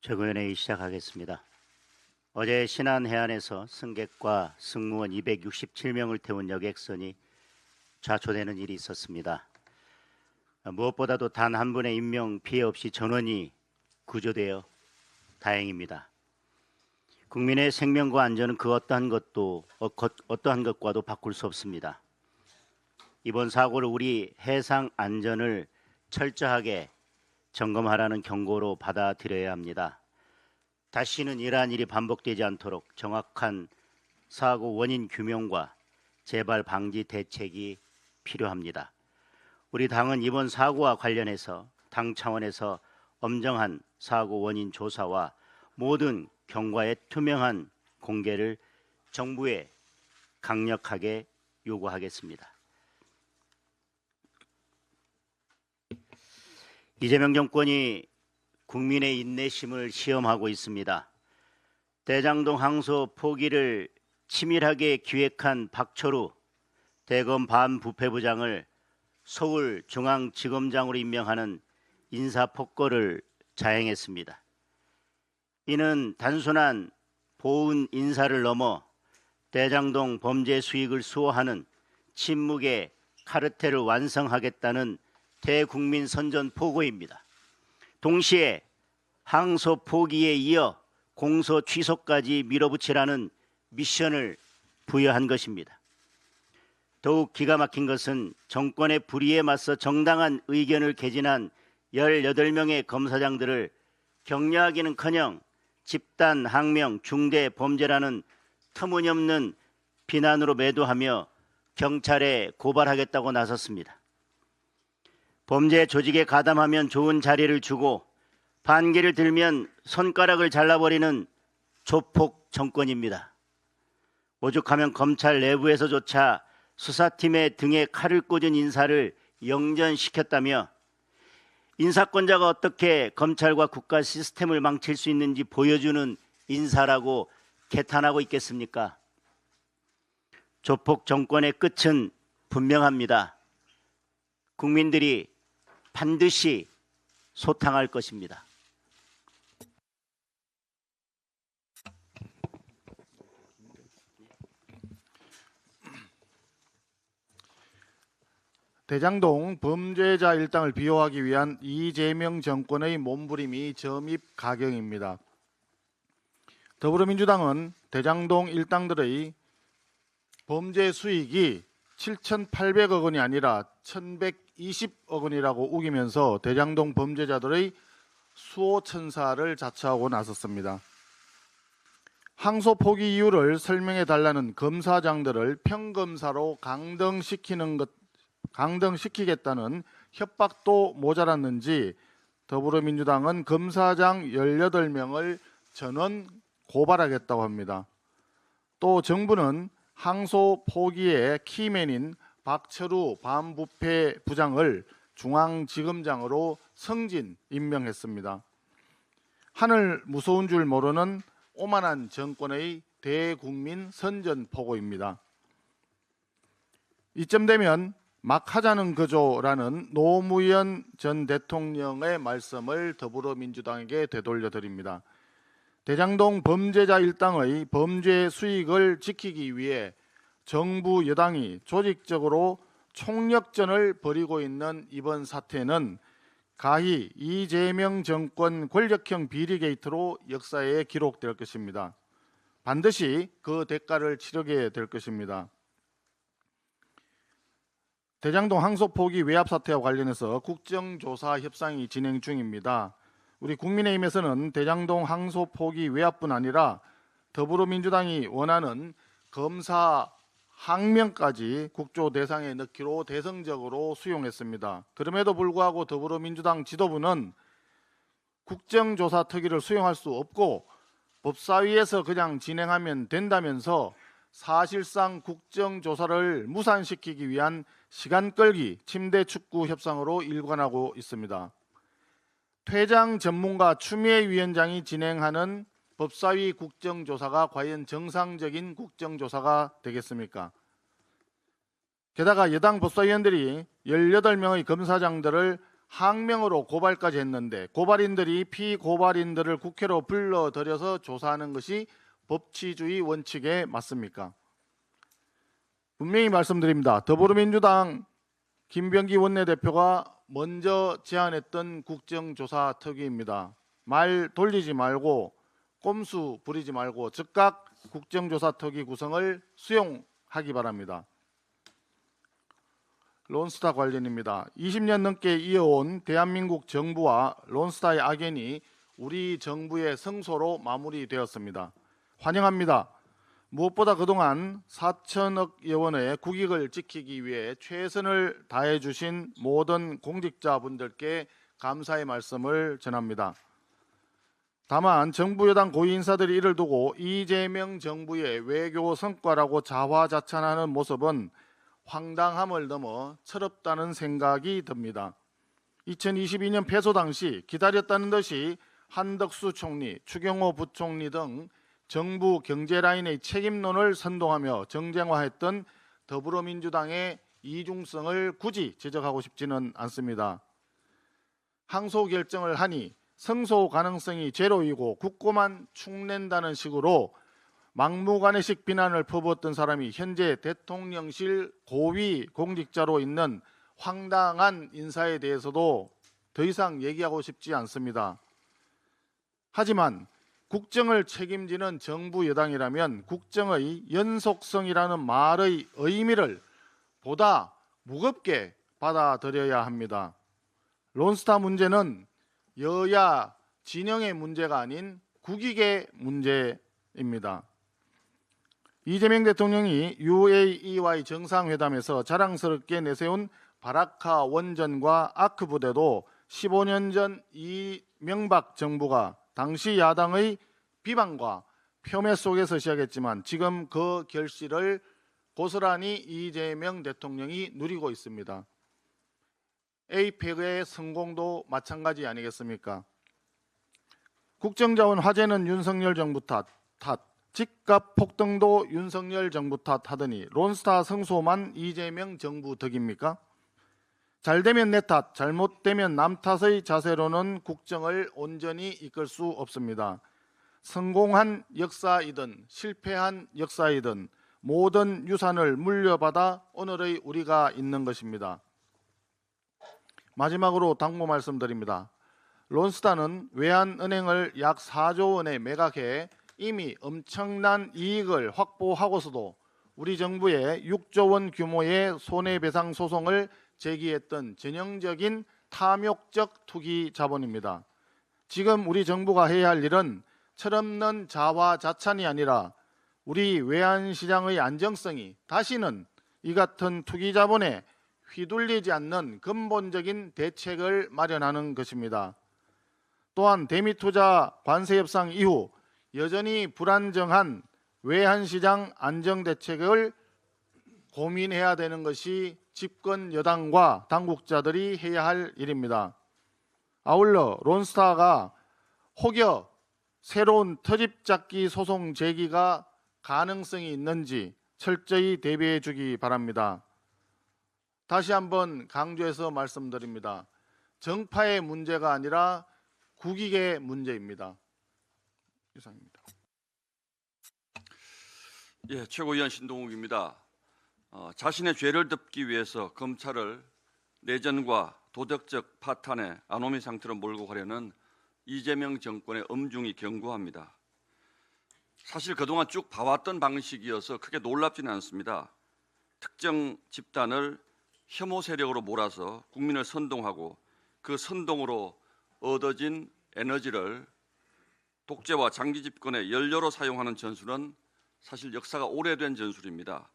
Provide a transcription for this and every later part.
최고위원회의 시작하겠습니다. 어제 신안 해안에서 승객과 승무원 267명을 태운 여객선이 좌초되는 일이 있었습니다. 무엇보다도 단 한 분의 인명 피해 없이 전원이 구조되어 다행입니다. 국민의 생명과 안전은 그 어떠한 것과도 바꿀 수 없습니다. 이번 사고를 우리 해상 안전을 철저하게 점검하라는 경고로 받아들여야 합니다. 다시는 이러한 일이 반복되지 않도록 정확한 사고 원인 규명과 재발 방지 대책이 필요합니다. 우리 당은 이번 사고와 관련해서 당 차원에서 엄정한 사고 원인 조사와 모든 경과의 투명한 공개를 정부에 강력하게 요구하겠습니다. 이재명 정권이 국민의 인내심을 시험하고 있습니다. 대장동 항소 포기를 치밀하게 기획한 박철우 대검 반부패부장을 서울중앙지검장으로 임명하는 인사폭거를 자행했습니다. 이는 단순한 보훈 인사를 넘어 대장동 범죄 수익을 수호하는 침묵의 카르텔을 완성하겠다는 대국민 선전포고입니다. 동시에 항소 포기에 이어 공소 취소까지 밀어붙이라는 미션을 부여한 것입니다. 더욱 기가 막힌 것은 정권의 불의에 맞서 정당한 의견을 개진한 18명의 검사장들을 격려하기는커녕 집단 항명 중대 범죄라는 터무니없는 비난으로 매도하며 경찰에 고발하겠다고 나섰습니다. 범죄 조직에 가담하면 좋은 자리를 주고 반기를 들면 손가락을 잘라버리는 조폭 정권입니다. 오죽하면 검찰 내부에서조차 수사팀의 등에 칼을 꽂은 인사를 영전시켰다며 인사권자가 어떻게 검찰과 국가 시스템을 망칠 수 있는지 보여주는 인사라고 개탄하고 있겠습니까? 조폭 정권의 끝은 분명합니다. 국민들이 반드시 소탕할 것입니다. 대장동 범죄자 일당을 비호하기 위한 이재명 정권의 몸부림이 점입가경입니다. 더불어민주당은 대장동 일당들의 범죄 수익이 7,800억 원이 아니라 1,120억 원이라고 우기면서 대장동 범죄자들의 수호천사를 자처하고 나섰습니다. 항소 포기 이유를 설명해 달라는 검사장들을 평검사로 강등시키겠다는 협박도 모자랐는지 더불어민주당은 검사장 18명을 전원 고발하겠다고 합니다. 또 정부는 항소 포기의 키맨인 박철우 반부패 부장을 중앙지검장으로 승진 임명했습니다. 하늘 무서운 줄 모르는 오만한 정권의 대국민 선전포고입니다. 이쯤 되면 막 하자는 거죠라는 노무현 전 대통령의 말씀을 더불어민주당에게 되돌려 드립니다. 대장동 범죄자 일당의 범죄 수익을 지키기 위해 정부 여당이 조직적으로 총력전을 벌이고 있는 이번 사태는 가히 이재명 정권 권력형 비리 게이트로 역사에 기록될 것입니다. 반드시 그 대가를 치르게 될 것입니다. 대장동 항소 포기 외압 사태와 관련해서 국정조사 협상이 진행 중입니다. 우리 국민의힘에서는 대장동 항소 포기 외압뿐 아니라 더불어민주당이 원하는 검사 항명까지 국조 대상에 넣기로 대승적으로 수용했습니다. 그럼에도 불구하고 더불어민주당 지도부는 국정조사 특위를 수용할 수 없고 법사위에서 그냥 진행하면 된다면서 사실상 국정조사를 무산시키기 위한 시간 끌기 침대 축구 협상으로 일관하고 있습니다. 퇴장 전문가 추미애 위원장이 진행하는 법사위 국정조사가 과연 정상적인 국정조사가 되겠습니까? 게다가 여당 법사위원들이 18명의 검사장들을 항명으로 고발까지 했는데 고발인들이 피고발인들을 국회로 불러들여서 조사하는 것이 법치주의 원칙에 맞습니까? 분명히 말씀드립니다. 더불어민주당 김병기 원내대표가 먼저 제안했던 국정조사 특위입니다. 말 돌리지 말고 꼼수 부리지 말고 즉각 국정조사 특위 구성을 수용하기 바랍니다. 론스타 관련입니다. 20년 넘게 이어온 대한민국 정부와 론스타의 악연이 우리 정부의 성소로 마무리되었습니다. 환영합니다. 무엇보다 그동안 4천억여 원의 국익을 지키기 위해 최선을 다해 주신 모든 공직자분들께 감사의 말씀을 전합니다. 다만 정부 여당 고위 인사들이 이를 두고 이재명 정부의 외교 성과라고 자화자찬하는 모습은 황당함을 넘어 철없다는 생각이 듭니다. 2022년 패소 당시 기다렸다는 듯이 한덕수 총리, 추경호 부총리 등 정부 경제라인의 책임론을 선동하며 정쟁화했던 더불어민주당의 이중성을 굳이 지적하고 싶지는 않습니다. 항소 결정을 하니 승소 가능성이 제로이고 국고만 축낸다는 식으로 막무가내식 비난을 퍼부었던 사람이 현재 대통령실 고위 공직자로 있는 황당한 인사에 대해서도 더 이상 얘기하고 싶지 않습니다. 하지만 국정을 책임지는 정부 여당이라면 국정의 연속성이라는 말의 의미를 보다 무겁게 받아들여야 합니다. 론스타 문제는 여야 진영의 문제가 아닌 국익의 문제입니다. 이재명 대통령이 UAE와의 정상회담에서 자랑스럽게 내세운 바라카 원전과 아크 부대도 15년 전 이명박 정부가 당시 야당의 비방과 폄훼 속에서 시작했지만 지금 그 결실을 고스란히 이재명 대통령이 누리고 있습니다. 에이펙의 성공도 마찬가지 아니겠습니까? 국정자원 화제는 윤석열 정부 탓, 집값 폭등도 윤석열 정부 탓하더니 론스타 성소만 이재명 정부 덕입니까? 잘되면 내 탓, 잘못되면 남 탓의 자세로는 국정을 온전히 이끌 수 없습니다. 성공한 역사이든 실패한 역사이든 모든 유산을 물려받아 오늘의 우리가 있는 것입니다. 마지막으로 당부 말씀드립니다. 론스타는 외환은행을 약 4조 원에 매각해 이미 엄청난 이익을 확보하고서도 우리 정부에 6조 원 규모의 손해배상 소송을 제기했던 전형적인 탐욕적 투기 자본입니다. 지금 우리 정부가 해야 할 일은 철없는 자화자찬이 아니라 우리 외환시장의 안정성이 다시는 이 같은 투기 자본에 휘둘리지 않는 근본적인 대책을 마련하는 것입니다. 또한 대미투자 관세 협상 이후 여전히 불안정한 외환시장 안정대책을 고민해야 되는 것이 집권 여당과 당국자들이 해야 할 일입니다. 아울러 론스타가 혹여 새로운 터집잡기 소송 제기가 가능성이 있는지 철저히 대비해 주기 바랍니다. 다시 한번 강조해서 말씀드립니다. 정파의 문제가 아니라 국익의 문제입니다. 이상입니다. 예, 최고위원 신동욱입니다. 자신의 죄를 덮기 위해서 검찰을 내전과 도덕적 파탄의 아노미 상태로 몰고 가려는 이재명 정권의 엄중히 경고합니다. 사실 그동안 쭉 봐왔던 방식이어서 크게 놀랍지는 않습니다. 특정 집단을 혐오 세력으로 몰아서 국민을 선동하고 그 선동으로 얻어진 에너지를 독재와 장기 집권의 연료로 사용하는 전술은 사실 역사가 오래된 전술입니다.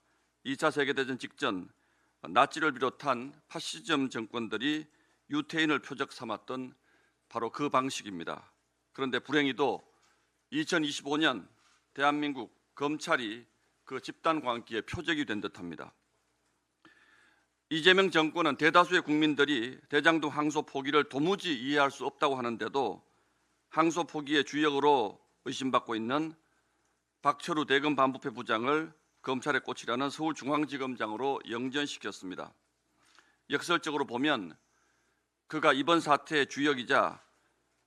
2차 세계대전 직전 나치를 비롯한 파시즘 정권들이 유태인을 표적 삼았던 바로 그 방식입니다. 그런데 불행히도 2025년 대한민국 검찰이 그 집단 광기의 표적이 된 듯합니다. 이재명 정권은 대다수의 국민들이 대장동 항소 포기를 도무지 이해할 수 없다고 하는데도 항소 포기의 주역으로 의심받고 있는 박철우 대검 반부패 부장을 검찰에 꽂히라는 서울중앙지검장으로 영전시켰습니다. 역설적으로 보면 그가 이번 사태의 주역이자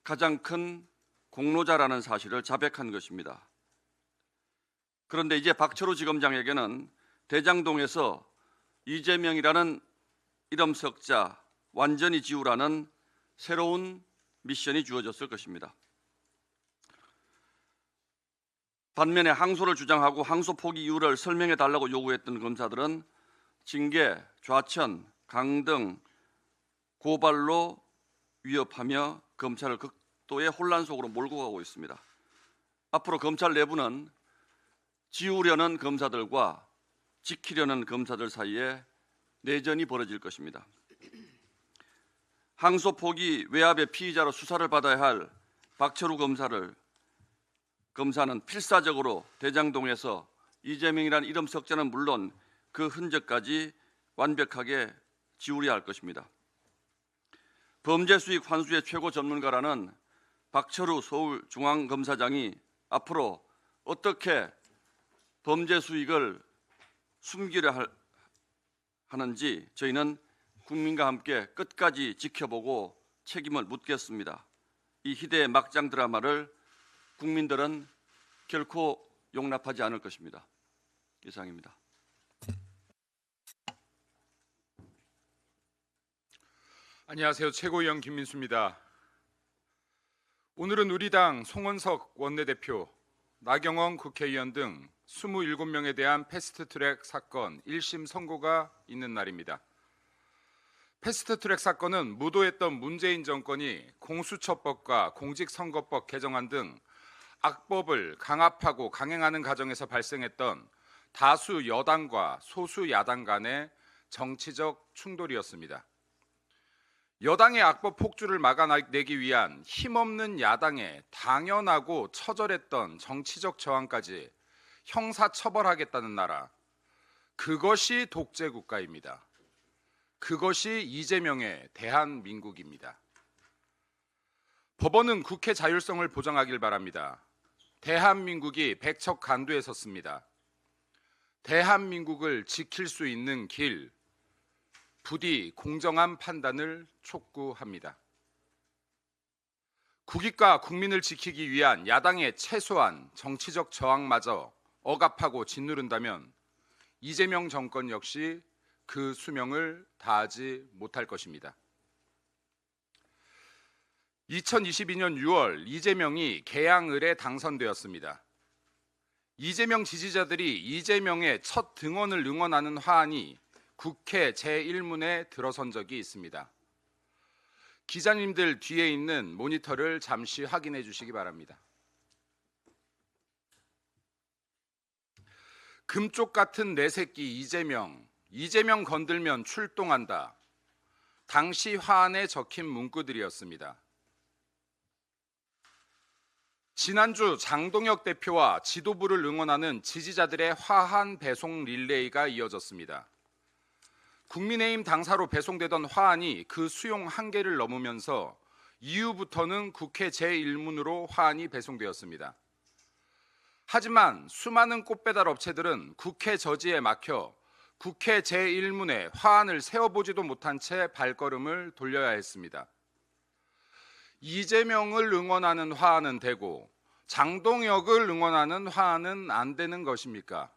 가장 큰 공로자라는 사실을 자백한 것입니다. 그런데 이제 박철우 지검장에게는 대장동에서 이재명이라는 이름 석자 완전히 지우라는 새로운 미션이 주어졌을 것입니다. 반면에 항소를 주장하고 항소 포기 이유를 설명해 달라고 요구했던 검사들은 징계, 좌천, 강등, 고발로 위협하며 검찰을 극도의 혼란 속으로 몰고 가고 있습니다. 앞으로 검찰 내부는 지우려는 검사들과 지키려는 검사들 사이에 내전이 벌어질 것입니다. 항소 포기 외압의 피의자로 수사를 받아야 할 박철우 검사는 필사적으로 대장동에서 이재명이라는 이름 석자는 물론 그 흔적까지 완벽하게 지우려야 할 것입니다. 범죄 수익 환수의 최고 전문가라는 박철우 서울중앙검사장이 앞으로 어떻게 범죄 수익을 숨기려 하는지 저희는 국민과 함께 끝까지 지켜보고 책임을 묻겠습니다. 이 희대의 막장 드라마를 국민들은 결코 용납하지 않을 것입니다. 이상입니다. 안녕하세요. 최고위원 김민수입니다. 오늘은 우리 당 송원석 원내대표, 나경원 국회의원 등 27명에 대한 패스트트랙 사건 1심 선고가 있는 날입니다. 패스트트랙 사건은 무도했던 문재인 정권이 공수처법과 공직선거법 개정안 등 악법을 강압하고 강행하는 과정에서 발생했던 다수 여당과 소수 야당 간의 정치적 충돌이었습니다. 여당의 악법 폭주를 막아내기 위한 힘없는 야당의 당연하고 처절했던 정치적 저항까지 형사처벌하겠다는 나라, 그것이 독재국가입니다. 그것이 이재명의 대한민국입니다. 법원은 국회 자율성을 보장하길 바랍니다. 대한민국이 백척간두에 섰습니다. 대한민국을 지킬 수 있는 길, 부디 공정한 판단을 촉구합니다. 국익과 국민을 지키기 위한 야당의 최소한 정치적 저항마저 억압하고 짓누른다면 이재명 정권 역시 그 수명을 다하지 못할 것입니다. 2022년 6월 이재명이 개항을에 당선되었습니다. 이재명 지지자들이 이재명의 첫 등원을 응원하는 화환이 국회 제1문에 들어선 적이 있습니다. 기자님들 뒤에 있는 모니터를 잠시 확인해 주시기 바랍니다. 금쪽 같은 내 새끼 이재명 건들면 출동한다. 당시 화환에 적힌 문구들이었습니다. 지난주 장동혁 대표와 지도부를 응원하는 지지자들의 화환 배송 릴레이가 이어졌습니다. 국민의힘 당사로 배송되던 화환이 그 수용 한계를 넘으면서 이후부터는 국회 제1문으로 화환이 배송되었습니다. 하지만 수많은 꽃배달 업체들은 국회 저지에 막혀 국회 제1문에 화환을 세워보지도 못한 채 발걸음을 돌려야 했습니다. 이재명을 응원하는 화환은 되고 장동혁을 응원하는 화환은 안 되는 것입니까?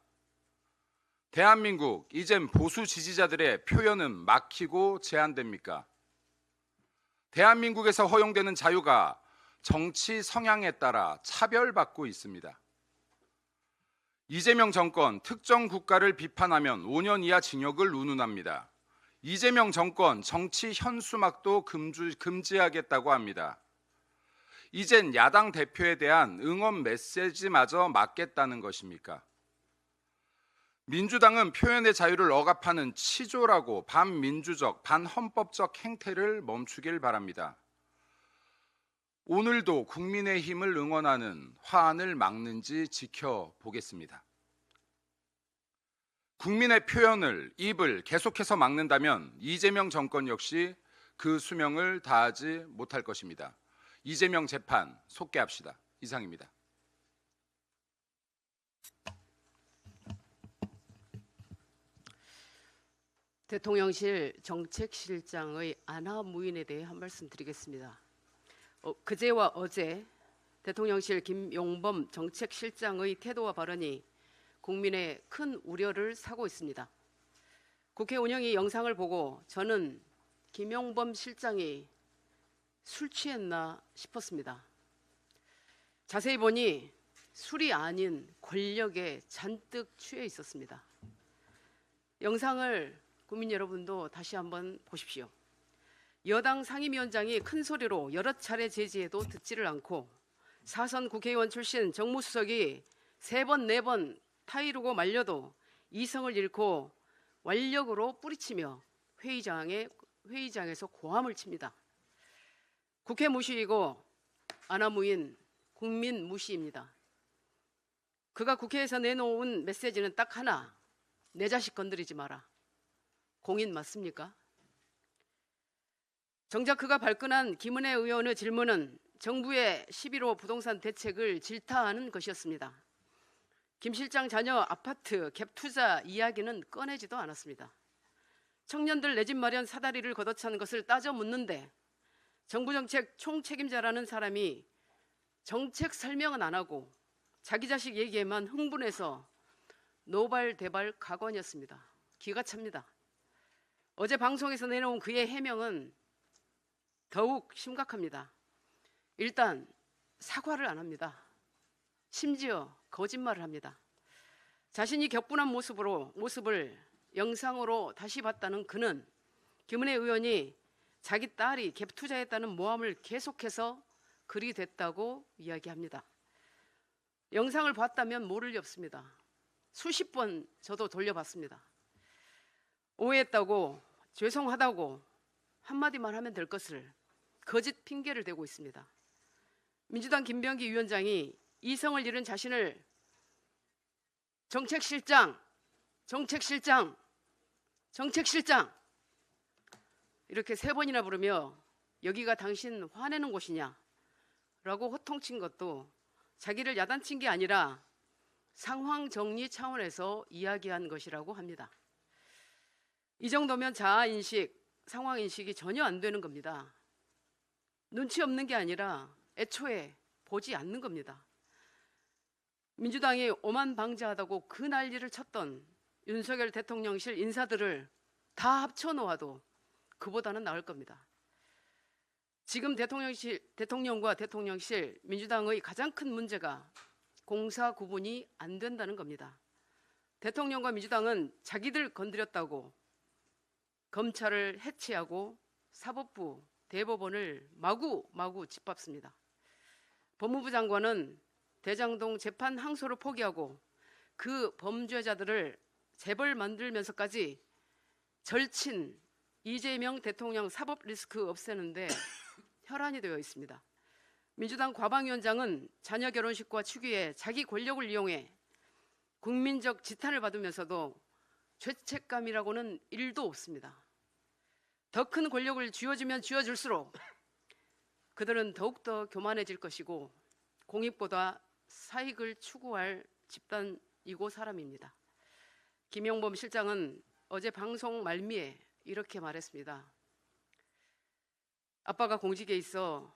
대한민국, 이젠 보수 지지자들의 표현은 막히고 제한됩니까? 대한민국에서 허용되는 자유가 정치 성향에 따라 차별받고 있습니다. 이재명 정권 특정 국가를 비판하면 5년 이하 징역을 운운합니다. 이재명 정권 정치 현수막도 금지하겠다고 합니다. 이젠 야당 대표에 대한 응원 메시지마저 막겠다는 것입니까? 민주당은 표현의 자유를 억압하는 치졸하고 반민주적, 반헌법적 행태를 멈추길 바랍니다. 오늘도 국민의힘을 응원하는 화환을 막는지 지켜보겠습니다. 국민의 표현을, 입을 계속해서 막는다면 이재명 정권 역시 그 수명을 다하지 못할 것입니다. 이재명 재판 속개합시다. 이상입니다. 대통령실 정책실장의 안하무인에 대해 한 말씀 드리겠습니다. 그제와 어제 대통령실 김용범 정책실장의 태도와 발언이 국민의 큰 우려를 사고 있습니다. 국회 운영위 영상을 보고 저는 김용범 실장이 술 취했나 싶었습니다. 자세히 보니 술이 아닌 권력에 잔뜩 취해 있었습니다. 영상을 국민 여러분도 다시 한번 보십시오. 여당 상임위원장이 큰 소리로 여러 차례 제지해도 듣지를 않고 사선 국회의원 출신 정무수석이 3번, 4번 타이르고 말려도 이성을 잃고 완력으로 뿌리치며 회의장에서 고함을 칩니다. 국회 무시이고 안하무인 국민 무시입니다. 그가 국회에서 내놓은 메시지는 딱 하나, 내 자식 건드리지 마라. 공인 맞습니까? 정작 그가 발끈한 김은혜 의원의 질문은 정부의 11호 부동산 대책을 질타하는 것이었습니다. 김 실장 자녀 아파트 갭 투자 이야기는 꺼내지도 않았습니다. 청년들 내 집 마련 사다리를 걷어찬 것을 따져 묻는데 정부 정책 총책임자라는 사람이 정책 설명은 안 하고 자기 자식 얘기에만 흥분해서 노발대발 각원이었습니다. 기가 찹니다. 어제 방송에서 내놓은 그의 해명은 더욱 심각합니다. 일단 사과를 안 합니다. 심지어 거짓말을 합니다. 자신이 격분한 모습을 영상으로 다시 봤다는 그는 김은혜 의원이 자기 딸이 갭 투자했다는 모함을 계속해서 글이 됐다고 이야기합니다. 영상을 봤다면 모를 리 없습니다. 수십 번 저도 돌려봤습니다. 오해했다고, 죄송하다고 한마디만 하면 될 것을 거짓 핑계를 대고 있습니다. 민주당 김병기 위원장이 이성을 잃은 자신을 정책실장 이렇게 3번이나 부르며 여기가 당신 화내는 곳이냐 라고 호통친 것도 자기를 야단친 게 아니라 상황 정리 차원에서 이야기한 것이라고 합니다. 이 정도면 자아인식, 상황인식이 전혀 안 되는 겁니다. 눈치 없는 게 아니라 애초에 보지 않는 겁니다. 민주당이 오만 방지하다고 그 난리를 쳤던 윤석열 대통령실 인사들을 다 합쳐놓아도 그보다는 나을 겁니다. 지금 대통령과 대통령실, 민주당의 가장 큰 문제가 공사 구분이 안 된다는 겁니다. 대통령과 민주당은 자기들 건드렸다고 검찰을 해체하고 사법부, 대법원을 마구 짓밟습니다. 법무부 장관은 대장동 재판 항소를 포기하고 그 범죄자들을 재벌 만들면서까지 절친 이재명 대통령 사법 리스크 없애는데 혈안이 되어 있습니다. 민주당 과방위원장은 자녀 결혼식과 축의에 자기 권력을 이용해 국민적 지탄을 받으면서도 죄책감이라고는 1도 없습니다. 더 큰 권력을 쥐어주면 쥐어줄수록 그들은 더욱더 교만해질 것이고 공익보다 사익을 추구할 집단이고 사람입니다. 김용범 실장은 어제 방송 말미에 이렇게 말했습니다. 아빠가 공직에 있어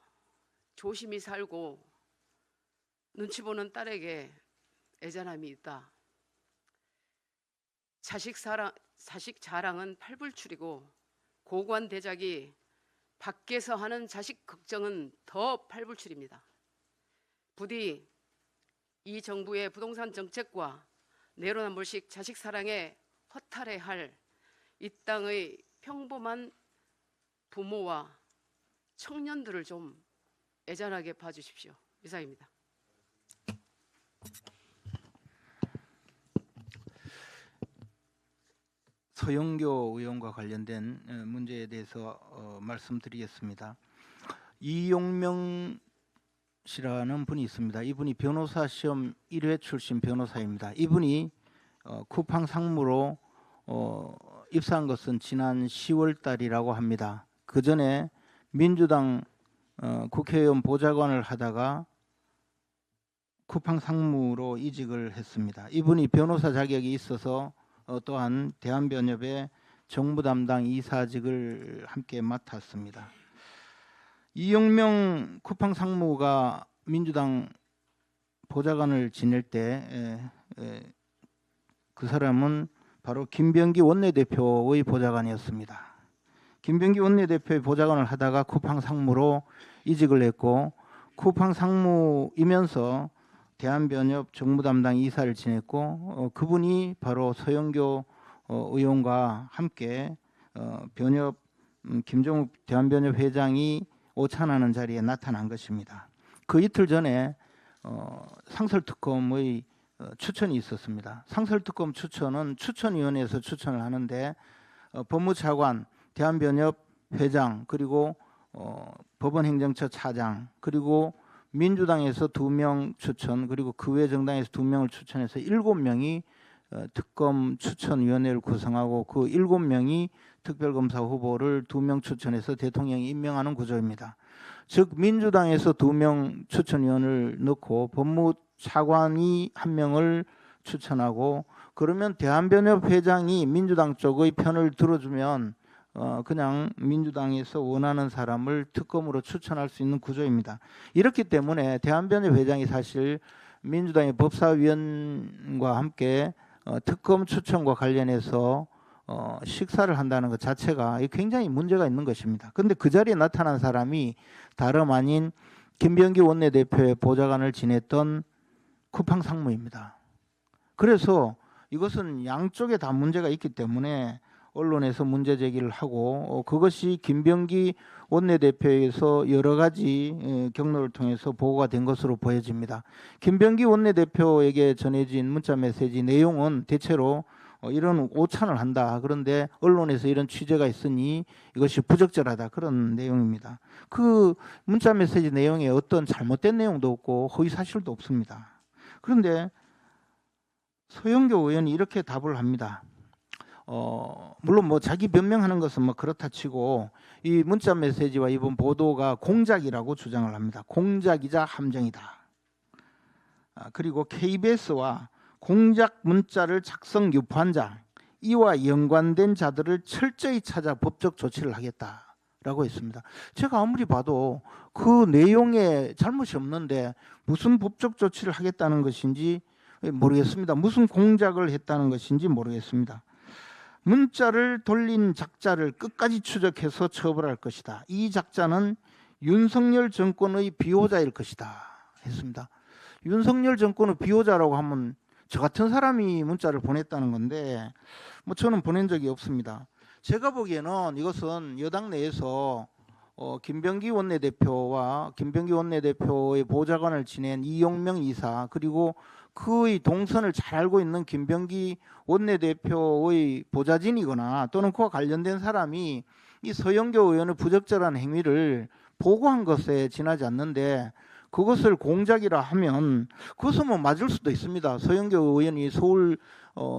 조심히 살고 눈치 보는 딸에게 애잔함이 있다. 자식 자랑은 팔불출이고 고관 대작이 밖에서 하는 자식 걱정은 더 팔불출입니다. 부디 이 정부의 부동산 정책과 내로남불식 자식 사랑에 허탈해할 이 땅의 평범한 부모와 청년들을 좀 애잔하게 봐주십시오. 이상입니다. 서영교 의원과 관련된 문제에 대해서 말씀드리겠습니다. 이용명 씨라는 분이 있습니다. 이분이 변호사 시험 1회 출신 변호사입니다. 이분이 쿠팡 상무로 입사한 것은 지난 10월 달이라고 합니다. 그 전에 민주당 국회의원 보좌관을 하다가 쿠팡 상무로 이직을 했습니다. 이분이 변호사 자격이 있어서 또한 대한변협의 정부 담당 이사직을 함께 맡았습니다. 이용명 쿠팡 상무가 민주당 보좌관을 지낼 때 그 사람은 바로 김병기 원내대표의 보좌관이었습니다. 김병기 원내대표의 보좌관을 하다가 쿠팡 상무로 이직을 했고 쿠팡 상무이면서 대한변협 정무 담당 이사를 지냈고 그분이 바로 서영교 의원과 함께 변협 김종욱 대한변협 회장이 오찬하는 자리에 나타난 것입니다. 그 이틀 전에 상설특검의 추천이 있었습니다. 상설특검 추천은 추천위원회에서 추천을 하는데 법무차관, 대한변협 회장, 그리고 법원행정처 차장, 그리고 민주당에서 2명 추천, 그리고 그 외 정당에서 2명을 추천해서 7명이 특검 추천위원회를 구성하고 그 7명이 특별검사 후보를 2명 추천해서 대통령이 임명하는 구조입니다. 즉 민주당에서 2명 추천위원을 넣고 법무차관이 1명을 추천하고 그러면 대한변협 회장이 민주당 쪽의 편을 들어주면 그냥 민주당에서 원하는 사람을 특검으로 추천할 수 있는 구조입니다. 이렇기 때문에 대한변협 회장이 사실 민주당의 법사위원과 함께 특검 추천과 관련해서 식사를 한다는 것 자체가 굉장히 문제가 있는 것입니다. 그런데 그 자리에 나타난 사람이 다름 아닌 김병기 원내대표의 보좌관을 지냈던 쿠팡 상무입니다. 그래서 이것은 양쪽에 다 문제가 있기 때문에 언론에서 문제 제기를 하고 그것이 김병기 원내대표에서 여러 가지 경로를 통해서 보고가 된 것으로 보여집니다. 김병기 원내대표에게 전해진 문자 메시지 내용은 대체로 이런 오찬을 한다. 그런데 언론에서 이런 취재가 있으니 이것이 부적절하다. 그런 내용입니다. 그 문자 메시지 내용에 어떤 잘못된 내용도 없고 허위 사실도 없습니다. 그런데 서영교 의원이 이렇게 답을 합니다. 물론 뭐 자기 변명하는 것은 뭐 그렇다 치고 이 문자 메시지와 이번 보도가 공작이라고 주장을 합니다. 공작이자 함정이다. 그리고 KBS와 공작 문자를 작성 유포한 자 이와 연관된 자들을 철저히 찾아 법적 조치를 하겠다라고 했습니다. 제가 아무리 봐도 그 내용에 잘못이 없는데 무슨 법적 조치를 하겠다는 것인지 모르겠습니다. 무슨 공작을 했다는 것인지 모르겠습니다. 문자를 돌린 작자를 끝까지 추적해서 처벌할 것이다. 이 작자는 윤석열 정권의 비호자일 것이다 했습니다. 윤석열 정권의 비호자라고 하면 저 같은 사람이 문자를 보냈다는 건데 뭐 저는 보낸 적이 없습니다. 제가 보기에는 이것은 여당 내에서 김병기 원내대표와 김병기 원내대표의 보좌관을 지낸 이용명 이사 그리고 그의 동선을 잘 알고 있는 김병기 원내대표의 보좌진이거나 또는 그와 관련된 사람이 이 서영교 의원의 부적절한 행위를 보고한 것에 지나지 않는데 그것을 공작이라 하면 그것은 뭐 맞을 수도 있습니다. 서영교 의원이 서울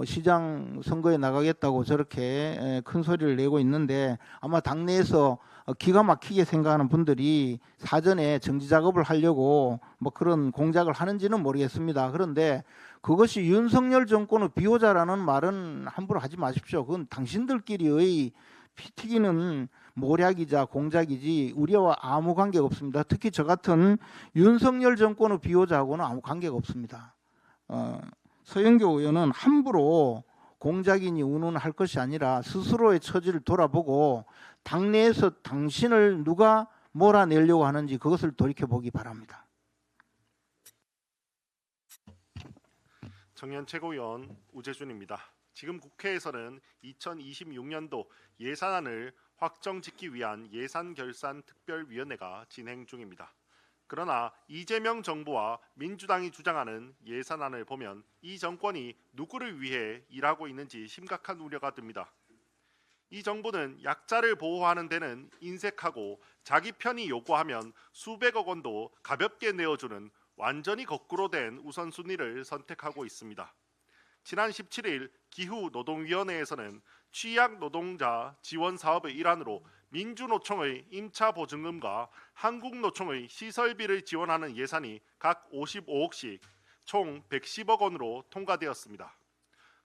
시장 선거에 나가겠다고 저렇게 큰 소리를 내고 있는데 아마 당내에서 기가 막히게 생각하는 분들이 사전에 정지 작업을 하려고 뭐 그런 공작을 하는지는 모르겠습니다. 그런데 그것이 윤석열 정권의 비호자라는 말은 함부로 하지 마십시오. 그건 당신들끼리의 피 튀기는 모략이자 공작이지 우리와 아무 관계가 없습니다. 특히 저 같은 윤석열 정권의 비호자하고는 아무 관계가 없습니다. 서영교 의원은 함부로 공작이니 운운할 것이 아니라 스스로의 처지를 돌아보고 당내에서 당신을 누가 몰아내려고 하는지 그것을 돌이켜보기 바랍니다. 청년 최고위원 우재준입니다. 지금 국회에서는 2026년도 예산안을 확정짓기 위한 예산결산특별위원회가 진행 중입니다. 그러나 이재명 정부와 민주당이 주장하는 예산안을 보면 이 정권이 누구를 위해 일하고 있는지 심각한 우려가 듭니다. 이 정부는 약자를 보호하는 데는 인색하고 자기 편이 요구하면 수백억 원도 가볍게 내어주는 완전히 거꾸로 된 우선순위를 선택하고 있습니다. 지난 17일 기후노동위원회에서는 취약 노동자 지원 사업의 일환으로 민주노총의 임차 보증금과 한국노총의 시설비를 지원하는 예산이 각 55억씩 총 110억 원으로 통과되었습니다.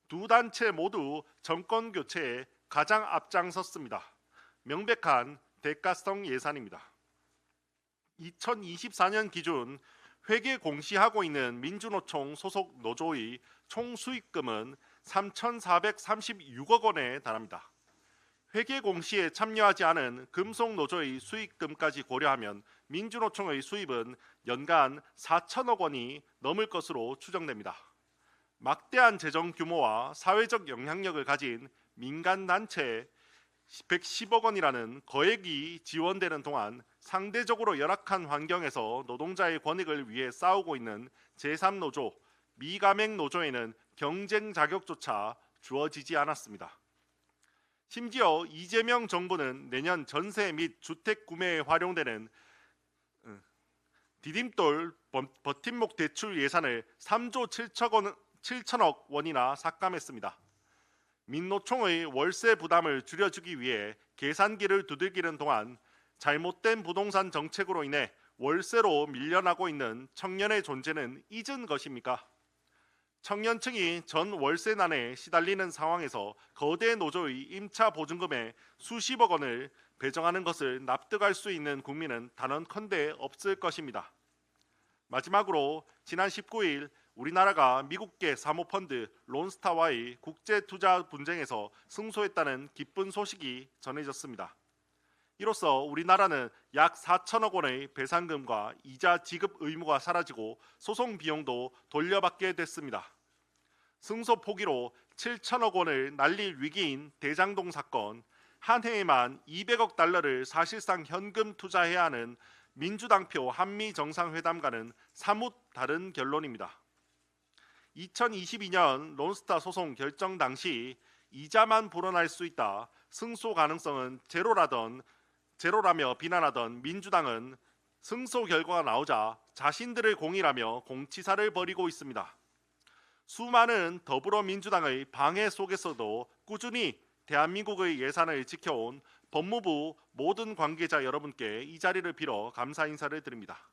두 단체 모두 정권 교체에 가장 앞장섰습니다. 명백한 대가성 예산입니다. 2024년 기준 회계 공시하고 있는 민주노총 소속 노조의 총 수익금은 3,436억 원에 달합니다. 회계 공시에 참여하지 않은 금속 노조의 수익금까지 고려하면 민주노총의 수입은 연간 4천억 원이 넘을 것으로 추정됩니다. 막대한 재정 규모와 사회적 영향력을 가진 민간 단체 110억 원이라는 거액이 지원되는 동안 상대적으로 열악한 환경에서 노동자의 권익을 위해 싸우고 있는 제3노조, 미가맹 노조에는 경쟁 자격조차 주어지지 않았습니다. 심지어 이재명 정부는 내년 전세 및 주택 구매에 활용되는 디딤돌 버팀목 대출 예산을 3조 7천억 원이나 삭감했습니다. 민노총의 월세 부담을 줄여주기 위해 계산기를 두들기는 동안 잘못된 부동산 정책으로 인해 월세로 밀려나고 있는 청년의 존재는 잊은 것입니까? 청년층이 전 월세난에 시달리는 상황에서 거대 노조의 임차 보증금에 수십억 원을 배정하는 것을 납득할 수 있는 국민은 단언컨대 없을 것입니다. 마지막으로 지난 19일 우리나라가 미국계 사모펀드 론스타와의 국제투자 분쟁에서 승소했다는 기쁜 소식이 전해졌습니다. 이로써 우리나라는 약 4천억 원의 배상금과 이자 지급 의무가 사라지고 소송 비용도 돌려받게 됐습니다. 승소 포기로 7천억 원을 날릴 위기인 대장동 사건, 한 해에만 200억 달러를 사실상 현금 투자해야 하는 민주당표 한미 정상회담과는 사뭇 다른 결론입니다. 2022년 론스타 소송 결정 당시 이자만 불어날 수 있다, 승소 가능성은 제로라며 비난하던 민주당은 승소 결과가 나오자 자신들의 공이라며 공치사를 벌이고 있습니다. 수많은 더불어민주당의 방해 속에서도 꾸준히 대한민국의 예산을 지켜온 법무부 모든 관계자 여러분께 이 자리를 빌어 감사 인사를 드립니다.